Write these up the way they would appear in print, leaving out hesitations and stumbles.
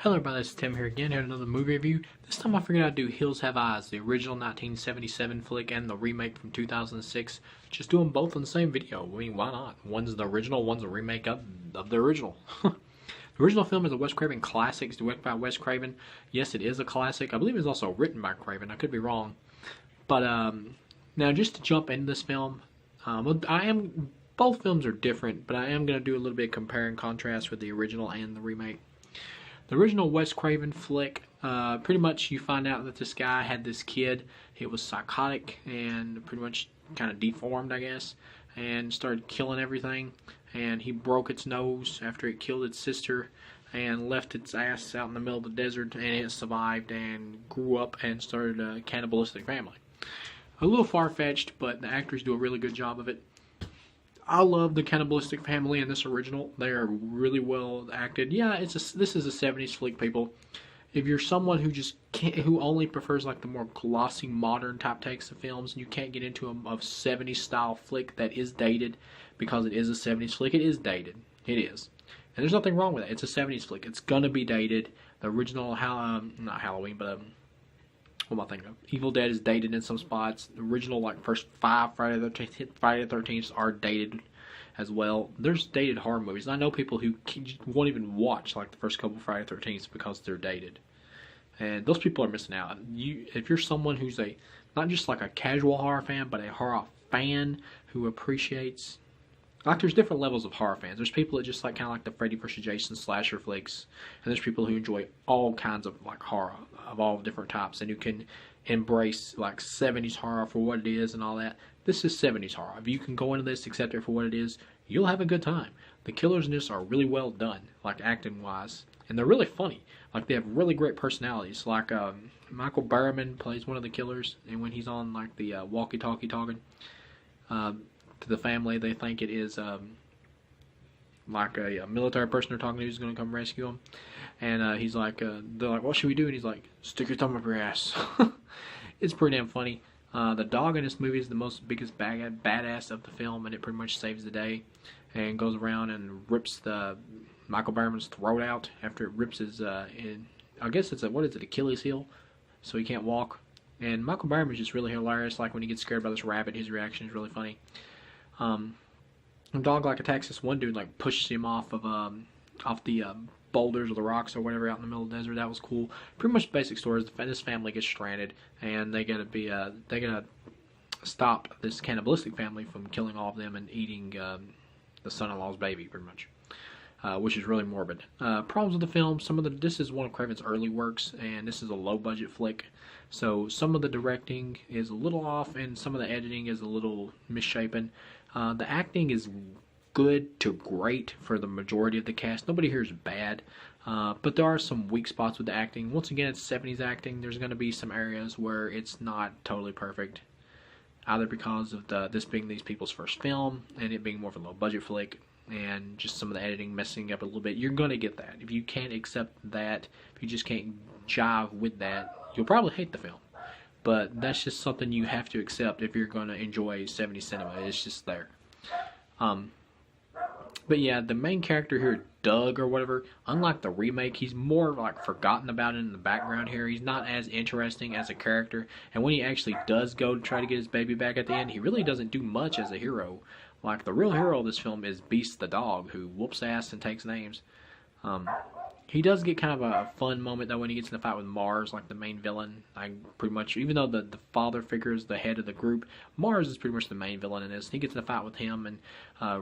Hello everybody, it's Tim here again, here at another movie review. This time I figured I'd do Hills Have Eyes, the original 1977 flick and the remake from 2006. Just do them both in the same video. I mean, why not? One's the original, one's a remake of the original. The original film is a Wes Craven classic. It's directed by Wes Craven. Yes, it is a classic. I believe it's also written by Craven. I could be wrong. But now just to jump into this film, both films are different, but I am going to do a little bit of compare and contrast with the original and the remake. The original Wes Craven flick, pretty much you find out that this guy had this kid. He was psychotic and pretty much kind of deformed, I guess, and started killing everything. And he broke its nose after it killed its sister and left its ass out in the middle of the desert, and it survived and grew up and started a cannibalistic family. A little far-fetched, but the actors do a really good job of it. I love the cannibalistic family in this original. They are really well acted. Yeah, this is a 70s flick, people. If you're someone who only prefers like the more glossy, modern type takes of films, and you can't get into a 70s style flick that is dated, because it is a 70s flick, it is dated. It is. And there's nothing wrong with it. It's a 70s flick. It's gonna be dated. The original, not Halloween, but what am I thinking of? Evil Dead is dated in some spots. The original, like, first 5 Friday the 13th are dated as well. There's dated horror movies. And I know people who won't even watch, like, the first couple Friday the 13th because they're dated. And those people are missing out. If you're someone who's not just like a casual horror fan, but a horror fan who appreciates... Like, there's different levels of horror fans. There's people that just like kind of like the Freddy vs. Jason slasher flicks, and there's people who enjoy all kinds of like horror of all different types, and who can embrace like 70s horror for what it is and all that. This is 70s horror. If you can go into this, accept it for what it is, you'll have a good time. The killers in this are really well done, like acting wise, and they're really funny. Like, they have really great personalities. Like Michael Berryman plays one of the killers, and when he's on like the walkie-talkie talking to the family, they think it is like a military person they're talking to who's going to come rescue them. And he's like, they're like, what should we do? And he's like, stick your thumb up your ass. It's pretty damn funny. The dog in this movie is the biggest badass of the film, and it pretty much saves the day and goes around and rips the Michael Berryman's throat out after it rips his, I guess it's Achilles heel, so he can't walk. And Michael Berryman's just really hilarious. Like, when he gets scared by this rabbit, his reaction is really funny. The dog like attacks this one dude, like pushes him off the boulders or the rocks or whatever out in the middle of the desert. That was cool. Pretty much basic story is this family gets stranded, and they gotta stop this cannibalistic family from killing all of them and eating the son-in-law's baby, pretty much. Which is really morbid. Problems with the film: this is one of Craven's early works, and this is a low-budget flick, so some of the directing is a little off, and some of the editing is a little misshapen. The acting is good to great for the majority of the cast. Nobody here is bad, but there are some weak spots with the acting. Once again, it's 70s acting. There's going to be some areas where it's not totally perfect, either because of this being these people's first film and it being more of a low-budget flick, and just some of the editing messing up a little bit. You're going to get that. If you can't accept that, if you just can't jive with that, you'll probably hate the film. But that's just something you have to accept if you're going to enjoy 70s cinema. It's just there. But yeah, the main character here, Doug or whatever, unlike the remake, he's more like forgotten about in the background here. He's not as interesting as a character. And when he actually does go to try to get his baby back at the end, he really doesn't do much as a hero. Like, the real hero of this film is Beast the dog, who whoops ass and takes names. He does get kind of a fun moment, though, when he gets in the fight with Mars, like the main villain. Pretty much, even though the father figure is the head of the group, Mars is pretty much the main villain in this. He gets in a fight with him, and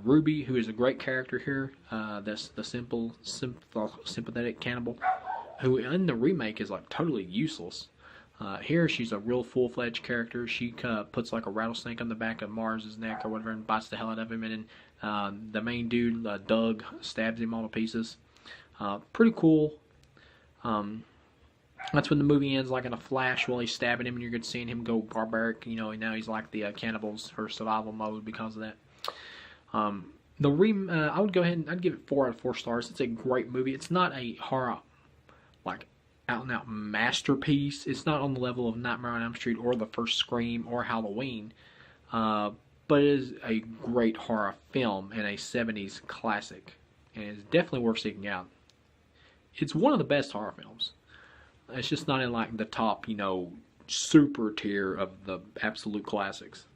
Ruby, who is a great character here, that's the sympathetic cannibal, who in the remake is like totally useless. Here, she's a real full-fledged character. She puts like a rattlesnake on the back of Mars's neck or whatever and bites the hell out of him, and then the main dude, Doug, stabs him all to pieces. Pretty cool. That's when the movie ends, like in a flash while he's stabbing him, and you're good seeing him go barbaric. You know, and now he's like the cannibals for survival mode because of that. I would go ahead and I'd give it 4 out of 4 stars. It's a great movie. It's not a horror like out and out masterpiece. It's not on the level of Nightmare on Elm Street or the first Scream or Halloween, but it is a great horror film and a 70s classic, and it's definitely worth seeking out. it's one of the best horror films. It's just not in like the top, super tier of the absolute classics.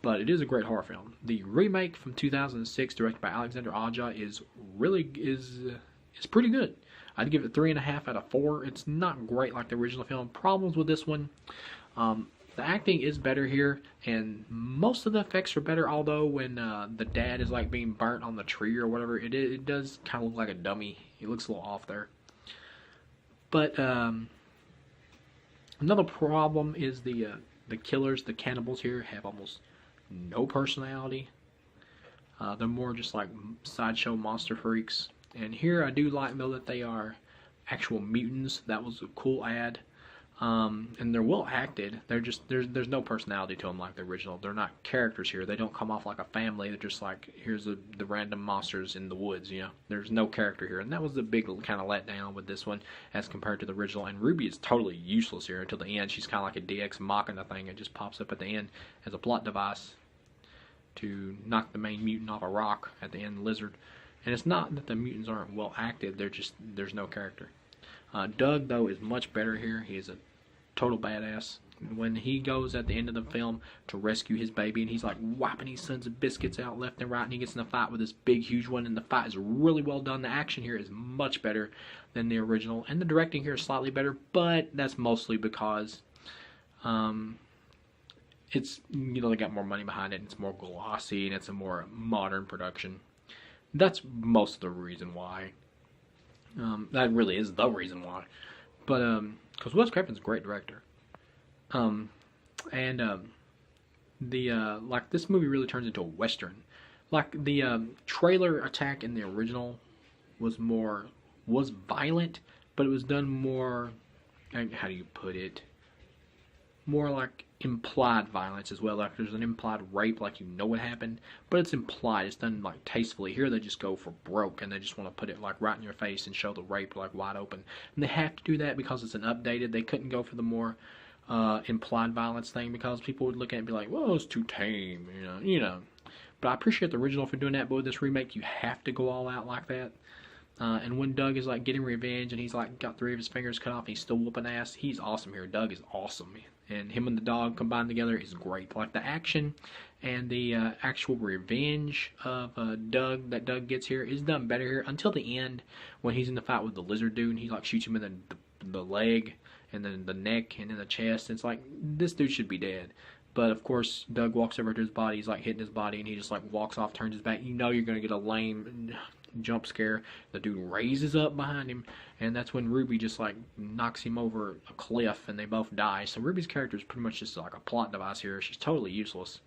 But it is a great horror film. The remake from 2006, directed by Alexander Aja, is pretty good. I'd give it 3.5 out of 4. It's not great like the original film. Problems with this one. The acting is better here, and most of the effects are better. Although when the dad is like being burnt on the tree or whatever, it does kind of look like a dummy. It looks a little off there. But another problem is the killers, the cannibals here have almost no personality. They're more just like sideshow monster freaks. And here I do like though that they are actual mutants. That was a cool ad. And they're well acted. They're just there's no personality to them like the original. They're not characters here. They don't come off like a family. They're just like, here's the random monsters in the woods. There's no character here, and that was the big kind of letdown with this one as compared to the original. And Ruby is totally useless here until the end. She's kind of like a DX Machina thing. It just pops up at the end as a plot device to knock the main mutant off a rock at the end, Lizard. And it's not that the mutants aren't well acted. There's no character. Doug, though, is much better here. He is a total badass. When he goes at the end of the film to rescue his baby, and he's like wiping his sons of biscuits out left and right, and he gets in a fight with this big, huge one, and the fight is really well done. The action here is much better than the original, and the directing here is slightly better, but that's mostly because it's, they got more money behind it, and it's more glossy, and it's a more modern production. That's most of the reason why. That really is the reason why. But, because Wes Craven's a great director. Like, this movie really turns into a Western. Like, the trailer attack in the original was violent, but it was done more, how do you put it? More like implied violence as well. Like there's an implied rape, like what happened, but it's implied. It's done like tastefully. Here they just go for broke, and they just want to put it like right in your face and show the rape like wide open. And they have to do that because it's an updated. They couldn't go for the more implied violence thing because people would look at it and be like, "Well, it's too tame," But I appreciate the original for doing that. But with this remake, you have to go all out like that. And when Doug is like getting revenge, and he's like got 3 of his fingers cut off, and he's still whooping ass. He's awesome here. Doug is awesome, and him and the dog combined together is great. Like the action and the actual revenge of Doug that Doug gets here is done better here until the end when he's in the fight with the lizard dude, and he like shoots him in the leg and then the neck and then the chest. And it's like, this dude should be dead. But of course, Doug walks over to his body. He's like hitting his body, and he just like walks off, turns his back. You're gonna get a lame jump scare. The dude raises up behind him, and that's when Ruby just like knocks him over a cliff, and they both die. So Ruby's character is pretty much just like a plot device here. She's totally useless.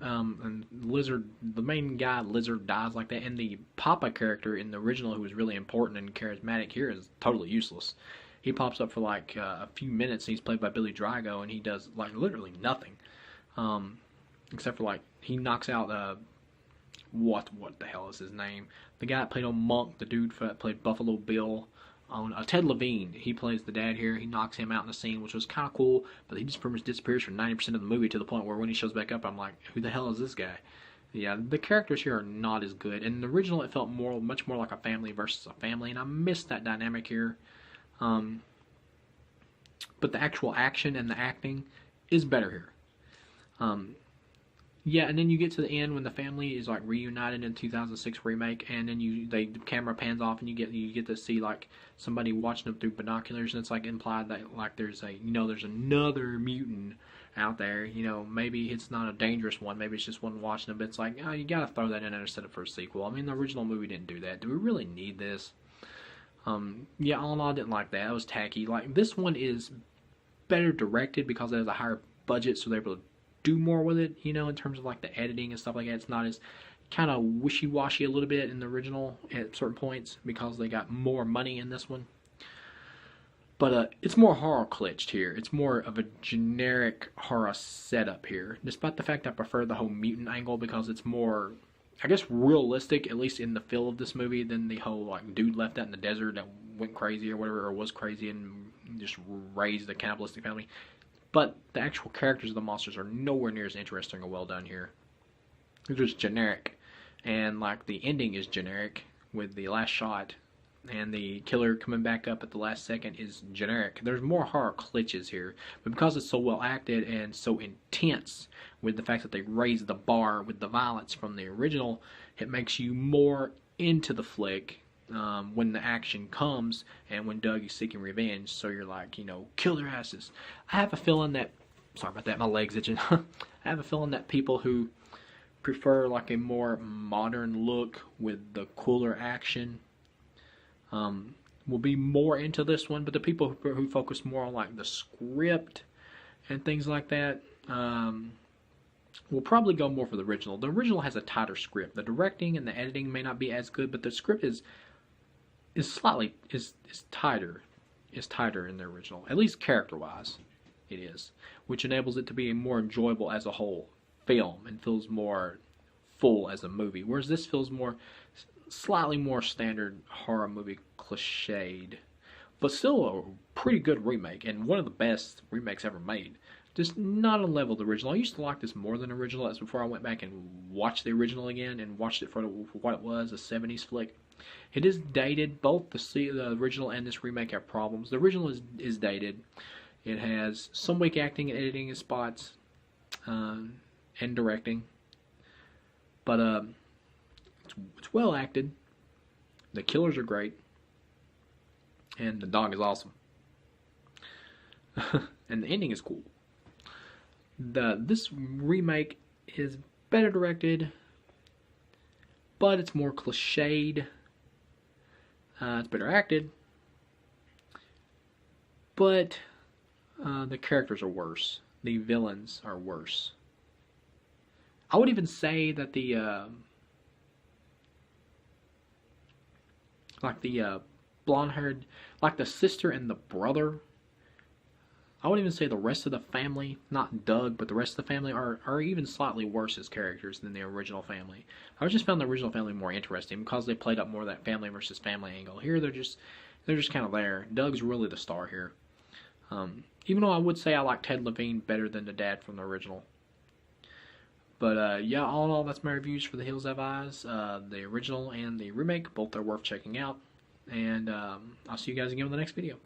And Lizard, the main guy, Lizard, dies like that, and the Papa character in the original, who was really important and charismatic, here is totally useless. He pops up for like a few minutes, and he's played by Billy Drago, and he does like literally nothing, except for like he knocks out what the hell is his name? The guy that played on Monk, the dude that played Buffalo Bill on Ted Levine. He plays the dad here. He knocks him out in the scene, which was kind of cool, but he just pretty much disappears for 90% of the movie, to the point where when he shows back up, I'm like, who the hell is this guy? Yeah, the characters here are not as good. In the original, it felt much more like a family versus a family, and I missed that dynamic here. But the actual action and the acting is better here. Yeah, and then you get to the end when the family is like reunited in 2006 remake, and then the camera pans off, and you get to see like somebody watching them through binoculars, and it's like implied that like there's another mutant out there. Maybe it's not a dangerous one, maybe it's just one watching them. But it's like, oh, you gotta throw that in there instead of for a sequel. I mean, the original movie didn't do that. Do we really need this? Yeah, all in all, I didn't like that. It was tacky. Like this one is better directed because it has a higher budget, so they're able to do more with it, in terms of like the editing and stuff like that. It's not as kind of wishy-washy a little bit in the original at certain points because they got more money in this one. But it's more horror glitched here. It's more of a generic horror setup here, despite the fact I prefer the whole mutant angle because it's more, I guess, realistic, at least in the feel of this movie, than the whole like dude left out in the desert that went crazy or whatever, or was crazy and just raised a cannibalistic family. But the actual characters of the monsters are nowhere near as interesting or well done here. They're just generic. And like the ending is generic. with the last shot and the killer coming back up at the last second is generic. There's more horror glitches here, but because it's so well acted and so intense with the fact that they raised the bar with the violence from the original, it makes you more into the flick when the action comes and when Doug is seeking revenge. So you're like, kill their asses. I have a feeling that, sorry about that, my leg's itching. I have a feeling that people who prefer like a more modern look with the cooler action will be more into this one, but the people who focus more on like the script and things like that will probably go more for the original. The original has a tighter script. The directing and the editing may not be as good, but the script is slightly tighter. Is tighter in the original, at least character-wise, it is, which enables it to be more enjoyable as a whole film and feels more full as a movie. Whereas this feels slightly more standard horror movie cliched, but still a pretty good remake and one of the best remakes ever made. Just not on level of the original. I used to like this more than the original. That's before I went back and watched the original again and watched it for what it was, a 70s flick. It is dated. Both the original and this remake have problems. The original is dated. It has some weak acting and editing in spots and directing. But it's well acted. The killers are great. And the dog is awesome. And the ending is cool. This remake is better directed, but it's more cliched. It's better acted, but the characters are worse. The villains are worse. I would even say that the blonde-haired, like the sister and the brother, I would even say the rest of the family, not Doug, but the rest of the family are even slightly worse as characters than the original family. I just found the original family more interesting because they played up more of that family versus family angle. Here they're just kind of there. Doug's really the star here. Even though I would say I like Ted Levine better than the dad from the original. But yeah, all in all, that's my reviews for The Hills Have Eyes. The original and the remake, both are worth checking out. And I'll see you guys again in the next video.